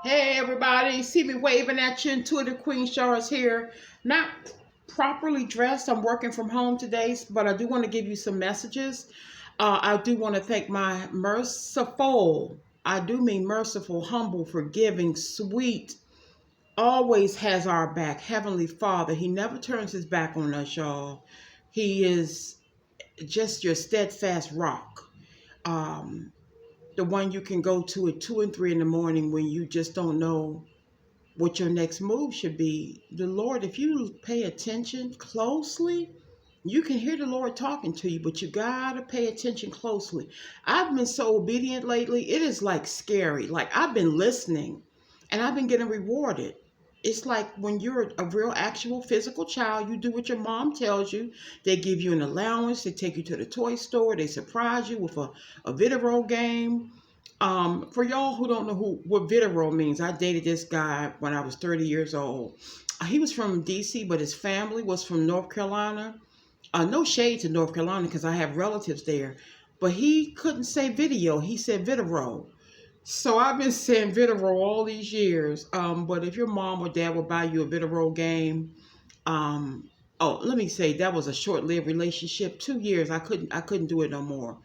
Hey everybody, see me waving at you. Intuitive Queen Shara's here. Not properly dressed. I'm working from home today, but I do want to give you some messages. I do want to thank my merciful, I do mean merciful, humble, forgiving, sweet, always has our back, Heavenly Father. He never turns his back on us, y'all. He is just your steadfast rock. Um, the one you can go to at 2 and 3 in the morning when you just don't know what your next move should be. The Lord, if you pay attention closely, you can hear the Lord talking to you, but you gotta pay attention closely. I've been so obedient lately, it is like scary. Like I've been listening and I've been getting rewarded. It's like when you're a real actual physical child, you do what your mom tells you. They give you an allowance, they take you to the toy store, they surprise you with a video role game. For y'all who don't know what Pitiful means, I dated this guy when I was 30 years old. He was from DC, but his family was from North Carolina. No shade to North Carolina because I have relatives there. But he couldn't say video. He said Pitiful. So I've been saying Pitiful all these years. But if your mom or dad will buy you a Pitiful game, let me say that was a short-lived relationship. 2 years, I couldn't do it no more.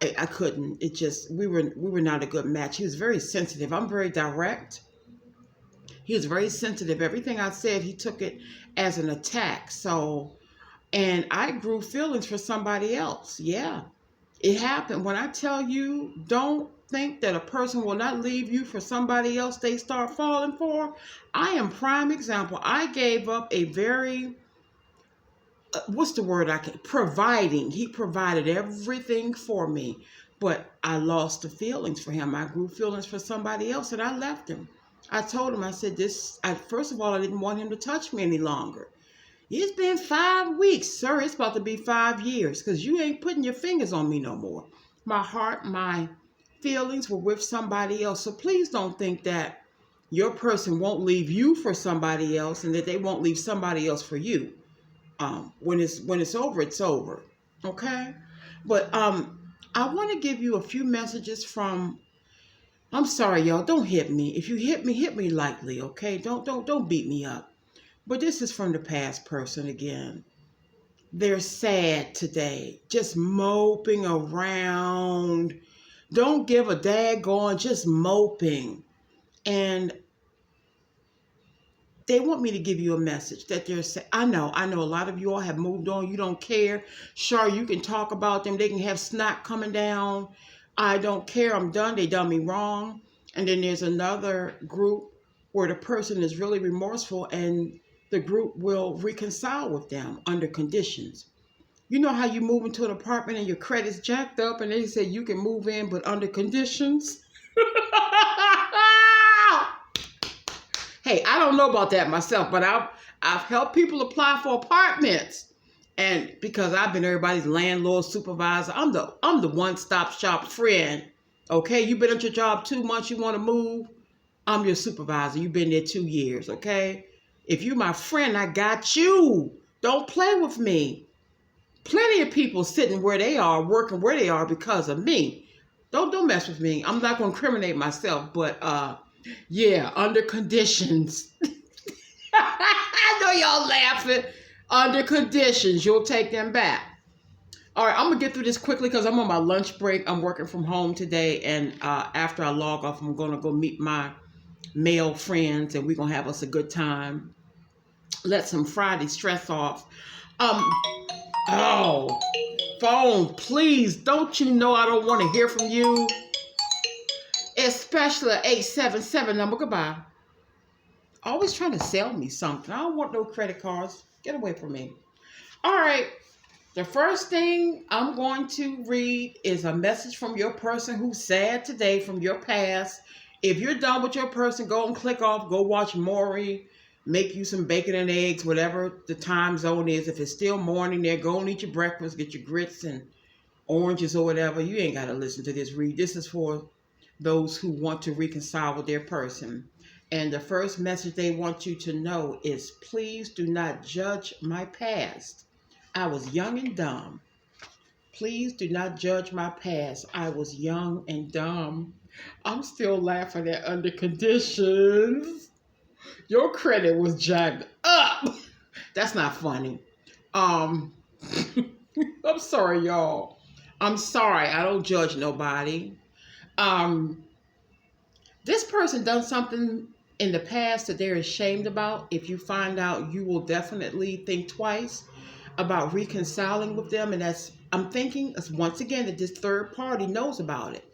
I couldn't. It just we were not a good match. He was very sensitive. I'm very direct. He was very sensitive. Everything I said, he took it as an attack. So, and I grew feelings for somebody else. Yeah, it happened. When I tell you, don't think that a person will not leave you for somebody else they start falling for. I am prime example. I gave up a very what's the word I can providing. He provided everything for me, but I lost the feelings for him. I grew feelings for somebody else, and I left him. I told him, I said, first of all, I didn't want him to touch me any longer. It's been 5 weeks, sir. It's about to be 5 years because you ain't putting your fingers on me no more. My heart, my feelings were with somebody else. So please don't think that your person won't leave you for somebody else and that they won't leave somebody else for you. When it's over, it's over. Okay? But I want to give you a few messages from. I'm sorry, y'all. Don't hit me. If you hit me lightly, okay? Don't beat me up. But this is from the past person again. They're sad today, just moping around. Don't give a daggone, just moping. And they want me to give you a message that they're saying. I know a lot of you all have moved on. You don't care. Sure, you can talk about them. They can have snot coming down. I don't care. I'm done. They done me wrong. And then there's another group where the person is really remorseful and the group will reconcile with them under conditions. You know how you move into an apartment and your credit's jacked up and they say you can move in but under conditions? Hey, I don't know about that myself, but I've helped people apply for apartments. And because I've been everybody's landlord, supervisor, I'm the one-stop shop friend. Okay, you've been at your job 2 months, you want to move? I'm your supervisor. You've been there 2 years, okay? If you're my friend, I got you. Don't play with me. Plenty of people sitting where they are, working where they are because of me. Don't mess with me. I'm not going to incriminate myself, but yeah, under conditions. I know y'all laughing. Under conditions, you'll take them back. All right, I'm going to get through this quickly because I'm on my lunch break. I'm working from home today, and after I log off, I'm going to go meet my male friends, and we're going to have us a good time. Let some Friday stress off. Oh, phone, please. Don't you know I don't want to hear from you? Especially 877 number. Goodbye. Always trying to sell me something. I don't want no credit cards. Get away from me. All right. The first thing I'm going to read is a message from your person who's sad today from your past. If you're done with your person, go and click off. Go watch Maury. Make you some bacon and eggs, whatever the time zone is. If it's still morning there, go and eat your breakfast. Get your grits and oranges or whatever. You ain't got to listen to this read. This is for those who want to reconcile with their person. And the first message they want you to know is, please do not judge my past. I was young and dumb. Please do not judge my past. I was young and dumb. I'm still laughing at under conditions. Your credit was jacked up. That's not funny. Um, I'm sorry, y'all. I'm sorry. I don't judge nobody. Um, this person done something in the past that they're ashamed about. If you find out, you will definitely think twice about reconciling with them. And that's, I'm thinking, once again, that this third party knows about it.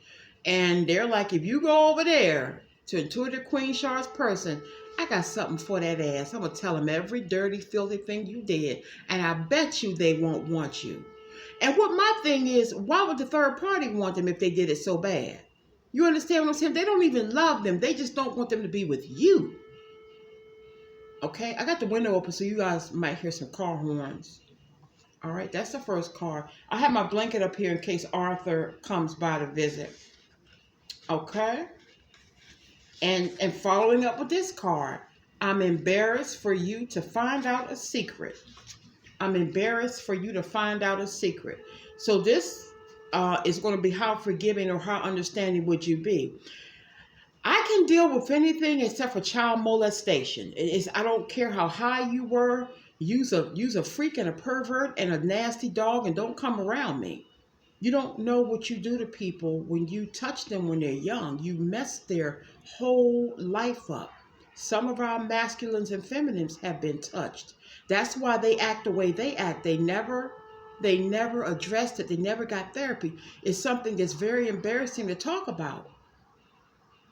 And they're like, if you go over there to Intuitive Queen Char's person, I got something for that ass. I'm going to tell them every dirty, filthy thing you did. And I bet you they won't want you. And what my thing is, why would the third party want them if they did it so bad? You understand what I'm saying? They don't even love them. They just don't want them to be with you. Okay? I got the window open so you guys might hear some car horns. All right? That's the first card. I have my blanket up here in case Arthur comes by to visit. Okay? And following up with this card, I'm embarrassed for you to find out a secret. I'm embarrassed for you to find out a secret. So this is going to be how forgiving or how understanding would you be? I can deal with anything except for child molestation. I don't care how high you were. Use a freak and a pervert and a nasty dog and don't come around me. You don't know what you do to people when you touch them when they're young. You mess their whole life up. Some of our masculines and feminines have been touched. That's why they act the way they act. They never addressed it. They never got therapy. It's something that's very embarrassing to talk about.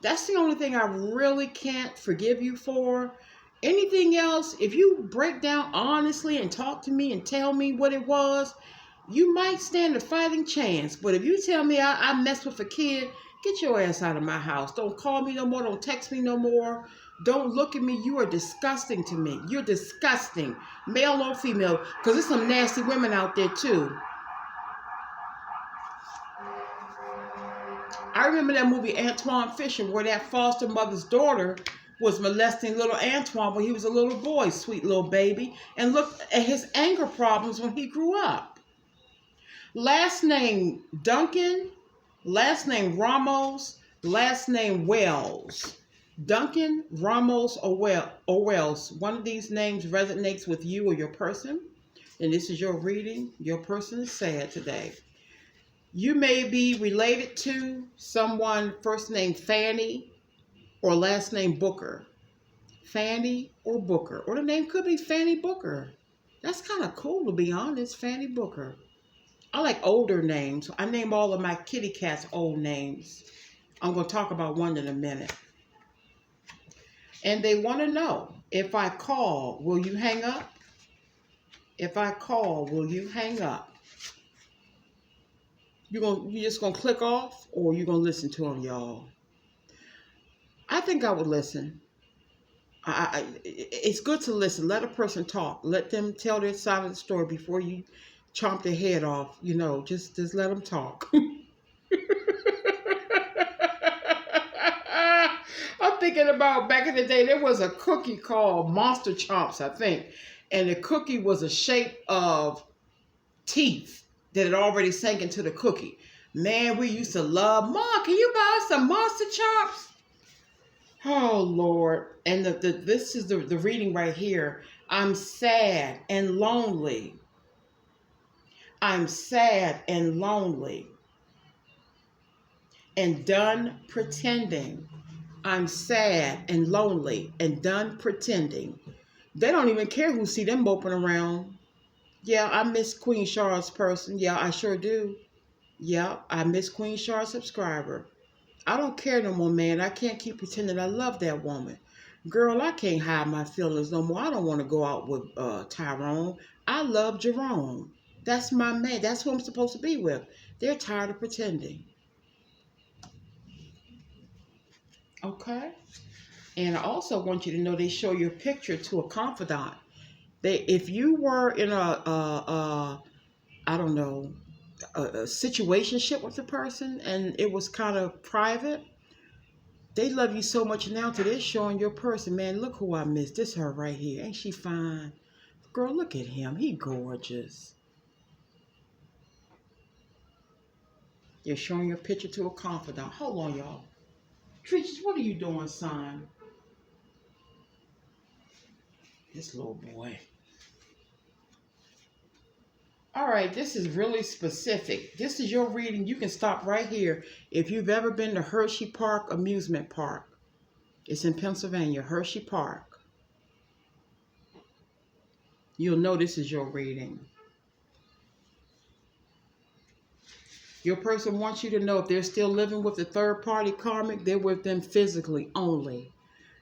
That's the only thing I really can't forgive you for. Anything else, if you break down honestly and talk to me and tell me what it was, you might stand a fighting chance. But if you tell me I messed with a kid, get your ass out of my house. Don't call me no more. Don't text me no more. Don't look at me. You are disgusting to me. You're disgusting. Male or female. Because there's some nasty women out there too. I remember that movie Antoine Fisher where that foster mother's daughter was molesting little Antoine when he was a little boy, sweet little baby. And look at his anger problems when he grew up. Last name Duncan, last name Ramos, last name Wells. Duncan, Ramos, or Wells. One of these names resonates with you or your person. And this is your reading. Your person is sad today. You may be related to someone first name Fanny or last name Booker. Fanny or Booker. Or the name could be Fanny Booker. That's kind of cool, to be honest. Fanny Booker. I like older names. I name all of my kitty cats old names. I'm going to talk about one in a minute. And they want to know, if I call, will you hang up? If I call, will you hang up? You just going to click off, or you going to listen to them, y'all? I think I would listen. It's good to listen. Let a person talk. Let them tell their side of the story before you chomp their head off. You know, just let them talk. I'm thinking about back in the day, there was a cookie called Monster Chomps, I think. And the cookie was a shape of teeth that had already sank into the cookie. Man, we used to love, Mom, can you buy us some Monster Chomps? Oh, Lord. And this is the reading right here. I'm sad and lonely. I'm sad and lonely. And done pretending. I'm sad and lonely and done pretending. They don't even care who see them moping around. Yeah, I miss Queen Char's person. Yeah, I sure do. Yeah, I miss Queen Char's subscriber. I don't care no more, man. I can't keep pretending I love that woman. Girl, I can't hide my feelings no more. I don't want to go out with Tyrone. I love Jerome. That's my man. That's who I'm supposed to be with. They're tired of pretending. Okay? And I also want you to know they show your picture to a confidant. If you were in I don't know, a situationship with the person and it was kind of private, they love you so much now that they're showing your person, man, look who I miss. This her right here. Ain't she fine? Girl, look at him. He gorgeous. You're showing your picture to a confidant. Hold on, y'all. Treaches, what are you doing, son? This little boy. All right, this is really specific. This is your reading. You can stop right here. If you've ever been to Hershey Park Amusement Park, it's in Pennsylvania, Hershey Park. You'll know this is your reading. Your person wants you to know if they're still living with the third party karmic, they're with them physically only.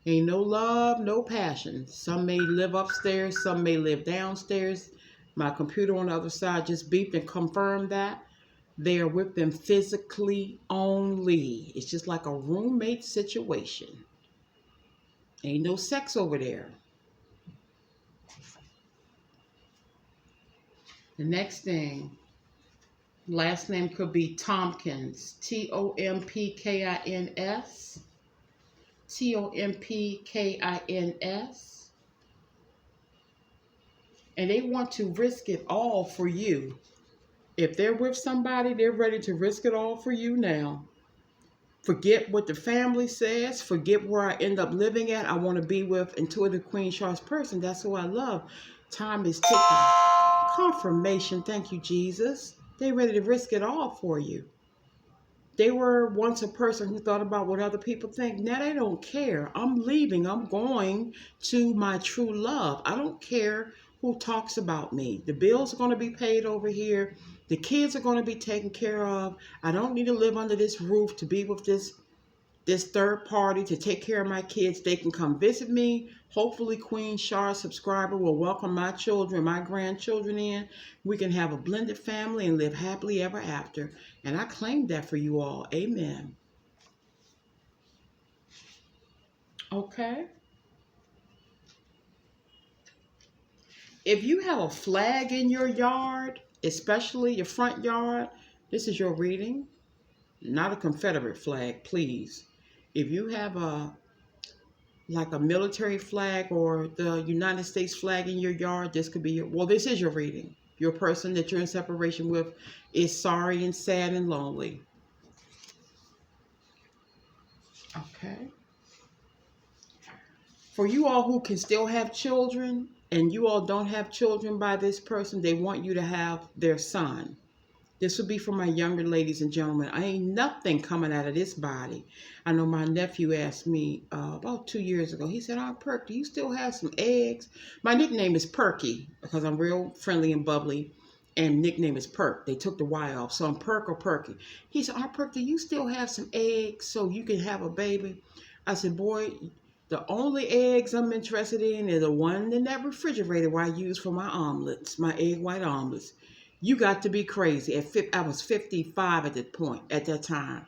Ain't no love, no passion. Some may live upstairs, some may live downstairs. My computer on the other side just beeped and confirmed that. They are with them physically only. It's just like a roommate situation. Ain't no sex over there. The next thing, last name could be Tompkins. Tompkins. Tompkins. And they want to risk it all for you. If they're with somebody, they're ready to risk it all for you now. Forget what the family says. Forget where I end up living at. I want to be with Intuitive Queen Charles person. That's who I love. Time is ticking. Confirmation. Thank you, Jesus. They're ready to risk it all for you. They were once a person who thought about what other people think. Now they don't care. I'm leaving. I'm going to my true love. I don't care who talks about me. The bills are going to be paid over here. The kids are going to be taken care of. I don't need to live under this roof to be with this third party to take care of my kids. They can come visit me. Hopefully Queen Shar subscriber will welcome my children, my grandchildren in. We can have a blended family and live happily ever after. And I claim that for you all. Amen. Okay. If you have a flag in your yard, especially your front yard, this is your reading. Not a Confederate flag, please. If you have like a military flag or the United States flag in your yard, this could be your, well, this is your reading. Your person that you're in separation with is sorry and sad and lonely. Okay. For you all who can still have children and you all don't have children by this person, they want you to have their son. This would be for my younger ladies and gentlemen. I ain't nothing coming out of this body. I know my nephew asked me about 2 years ago. He said, "Aunt Perk, do you still have some eggs?" My nickname is Perky because I'm real friendly and bubbly. And nickname is Perk. They took the Y off. So I'm Perk or Perky. He said, "Aunt Perk, do you still have some eggs so you can have a baby?" I said, "Boy, the only eggs I'm interested in are the one in that refrigerator where I use for my omelets, my egg white omelets. You got to be crazy." I was 55 at that point, at that time.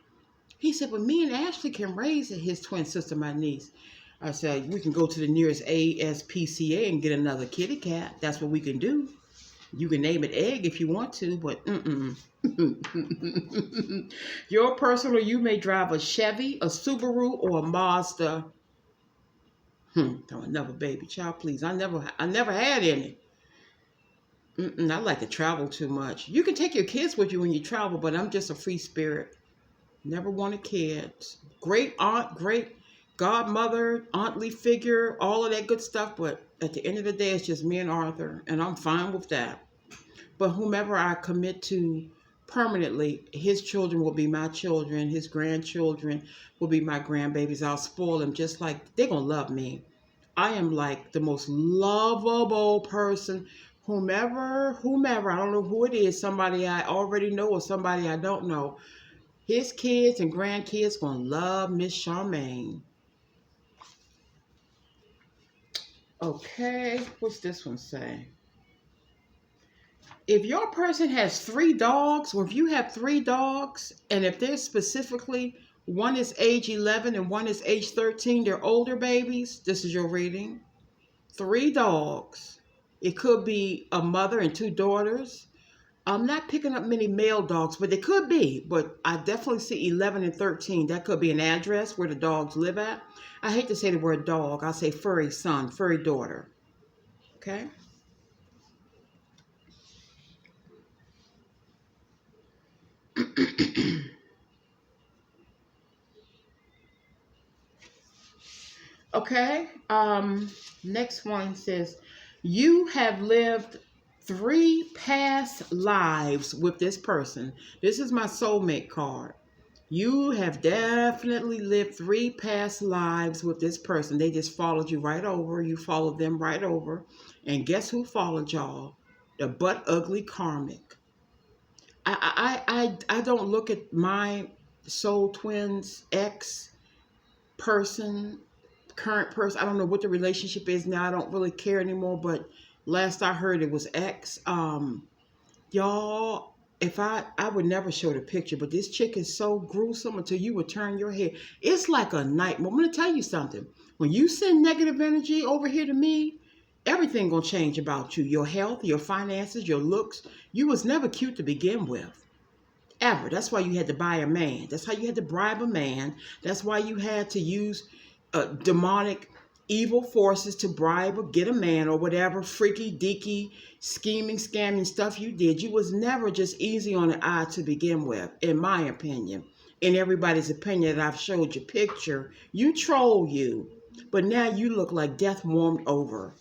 He said, "But me and Ashley can raise it," his twin sister, my niece. I said, "We can go to the nearest ASPCA and get another kitty cat. That's what we can do. You can name it Egg if you want to, but Your personal, you may drive a Chevy, a Subaru, or a Mazda. Don't another baby child, please. I never had any. I like to travel too much. You can take your kids with you when you travel, but I'm just a free spirit. Never wanted kids. Great aunt, great godmother, auntly figure, all of that good stuff. But at the end of the day, it's just me and Arthur, and I'm fine with that. But whomever I commit to permanently, his children will be my children. His grandchildren will be my grandbabies. I'll spoil them just like they're going to love me. I am like the most lovable person. Whomever, I don't know who it is, somebody I already know or somebody I don't know. His kids and grandkids gonna love Miss Charmaine. Okay, what's this one say? If your person has 3 dogs, or if you have 3 dogs, and if they're specifically, one is age 11 and one is age 13, they're older babies, this is your reading. 3 dogs. It could be a mother and 2 daughters. I'm not picking up many male dogs, but they could be. But I definitely see 11 and 13. That could be an address where the dogs live at. I hate to say the word dog. I say furry son, furry daughter. Okay? Okay. Next one says, you have lived 3 past lives with this person. This is my soulmate card. You have definitely lived 3 past lives with this person. They just followed you right over. You followed them right over. And guess who followed y'all? The butt ugly karmic. I don't look at my soul twins ex person, current person. I don't know what the relationship is now. I don't really care anymore. But last I heard, it was ex. Y'all, if I would never show the picture, but this chick is so gruesome until you would turn your head. It's like a nightmare. I'm gonna tell you something. When you send negative energy over here to me, everything gonna change about you. Your health, your finances, your looks. You was never cute to begin with. Ever. That's why you had to buy a man. That's how you had to bribe a man. That's why you had to use demonic evil forces to bribe or get a man or whatever freaky deaky scheming scamming stuff you did. You was never just easy on the eye to begin with, in my opinion. In everybody's opinion that I've showed you picture, you troll you, but now you look like death warmed over.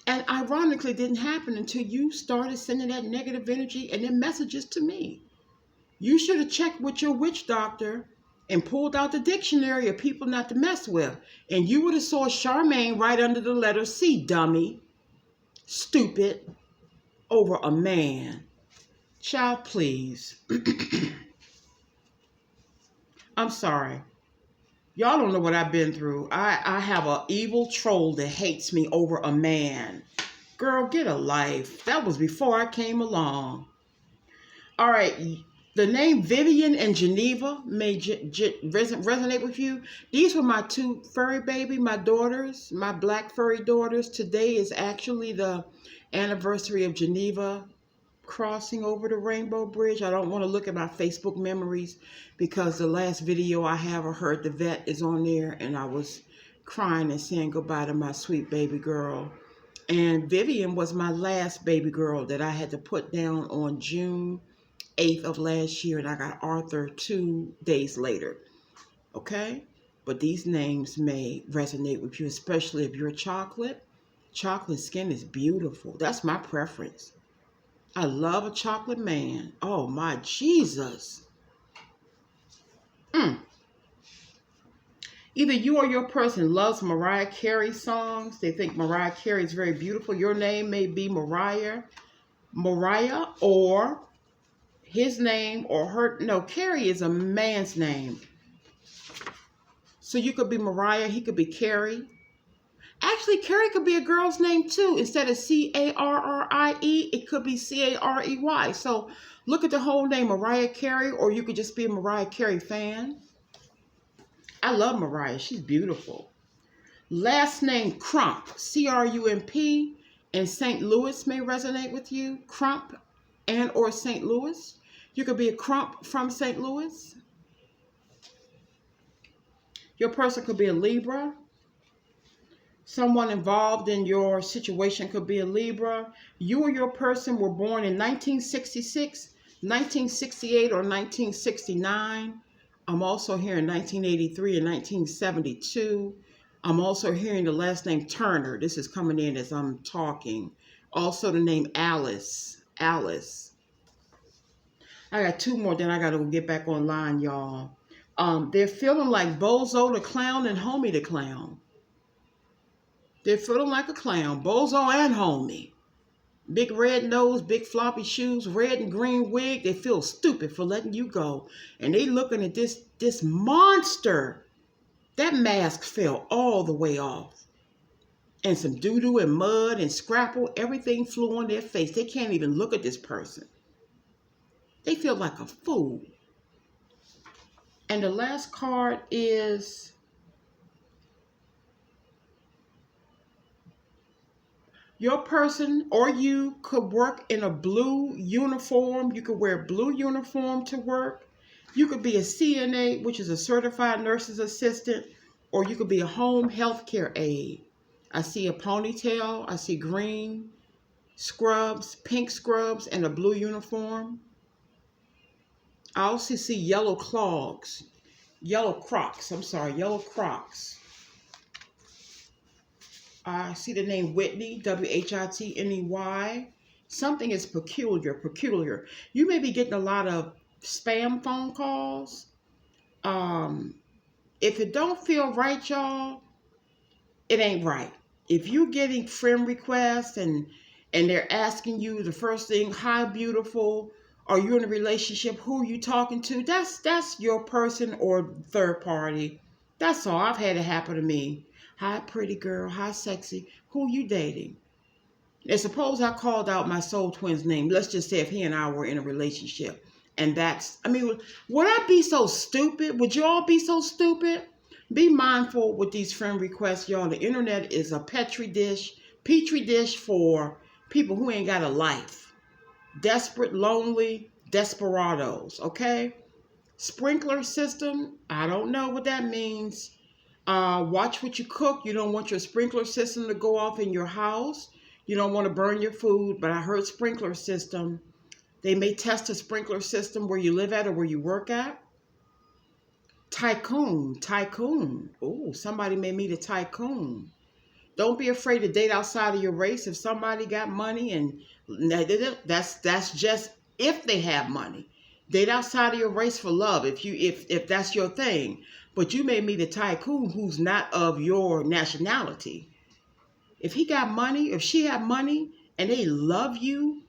And ironically, it didn't happen until you started sending that negative energy and then messages to me. You should have checked with your witch doctor and pulled out the dictionary of people not to mess with. And you would have saw Charmaine right under the letter C, dummy. Stupid. Over a man. Child, please. I'm sorry. Y'all don't know what I've been through. I have an evil troll that hates me over a man. Girl, get a life. That was before I came along. All right. The name Vivian and Geneva may resonate with you. These were my 2 furry baby, my daughters, my black furry daughters. Today is actually the anniversary of Geneva crossing over the Rainbow Bridge. I don't want to look at my Facebook memories because the last video I have of her at the vet is on there, and I was crying and saying goodbye to my sweet baby girl. And Vivian was my last baby girl that I had to put down on June 8th of last year, and I got Arthur 2 days later. Okay? But these names may resonate with you, especially if you're chocolate. Chocolate skin is beautiful. That's my preference. I love a chocolate man. Oh my Jesus. Either you or your person loves Mariah Carey songs. They think Mariah Carey is very beautiful. Your name may be Mariah, or his name or her. No, Carrie is a man's name. So you could be Mariah, he could be Carrie. Actually, Carrie could be a girl's name too. Instead of Carrie, it could be Carey. So look at the whole name, Mariah Carey, or you could just be a Mariah Carey fan. I love Mariah. She's beautiful. Last name Crump, Crump, and St. Louis may resonate with you. Crump and or St. Louis. You could be a Crump from St. Louis. Your person could be a Libra. Someone involved in your situation could be a Libra. You or your person were born in 1966, 1968, or 1969. I'm also hearing 1983 and 1972. I'm also hearing the last name Turner. This is coming in as I'm talking. Also the name Alice. Alice. I got 2 more, then I got to get back online, y'all. They're feeling like Bozo the Clown and Homie the Clown. They're feeling like a clown, Bozo and Homie. Big red nose, big floppy shoes, red and green wig. They feel stupid for letting you go. And they looking at this monster. That mask fell all the way off. And some doo-doo and mud and scrapple, everything flew on their face. They can't even look at this person. They feel like a fool. And the last card is your person or you could work in a blue uniform. You could wear a blue uniform to work. You could be a CNA, which is a certified nurse's assistant, or you could be a home health care aide. I see a ponytail. I see green scrubs, pink scrubs, and a blue uniform. I also see yellow clogs. Yellow Crocs. I see the name Whitney, Whitney. Something is peculiar. You may be getting a lot of spam phone calls. Um, if it don't feel right, y'all, it ain't right. If you're getting friend requests and they're asking you the first thing, hi beautiful, are you in a relationship? Who are you talking to? That's your person or third party. That's all. I've had it happen to me. Hi pretty girl, hi sexy. Who you dating? And suppose I called out my soul twin's name. Let's just say if he and I were in a relationship. And that's, I mean, would I be so stupid? Would you all be so stupid? Be mindful with these friend requests, y'all. The internet is a petri dish for people who ain't got a life. Desperate, lonely, desperados, okay? Sprinkler system, I don't know what that means. Watch what you cook. You don't want your sprinkler system to go off in your house. You don't want to burn your food, but I heard sprinkler system. They may test a sprinkler system where you live at or where you work at. Tycoon. Oh, somebody may meet a tycoon. Don't be afraid to date outside of your race. If somebody got money, and that's just if they have money. Date outside of your race for love if that's your thing. But you may meet a tycoon who's not of your nationality. If he got money, if she had money and they love you,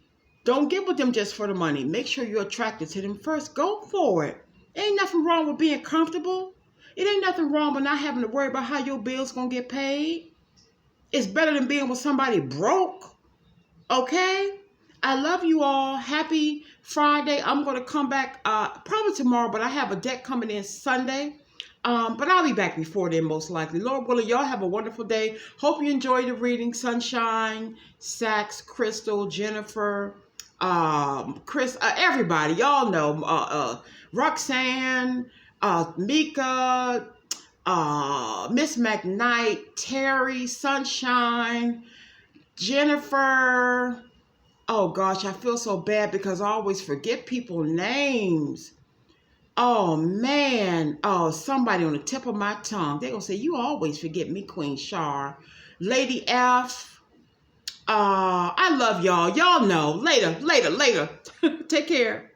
don't get with them just for the money. Make sure you're attracted to them first. Go for it. Ain't nothing wrong with being comfortable. It ain't nothing wrong with not having to worry about how your bill's gonna get paid. It's better than being with somebody broke. Okay? I love you all. Happy Friday. I'm going to come back probably tomorrow, but I have a deck coming in Sunday. But I'll be back before then, most likely. Lord willing, y'all have a wonderful day. Hope you enjoyed the reading. Sunshine, Sax, Crystal, Jennifer, Chris, everybody. Y'all know. Roxanne, Mika, Miss McKnight, Terry, Sunshine, Jennifer. Oh gosh, I feel so bad because I always forget people's names. Oh man. Oh, somebody on the tip of my tongue. They're gonna say, you always forget me, Queen Shar. Lady F. I love y'all. Y'all know. Later. Take care.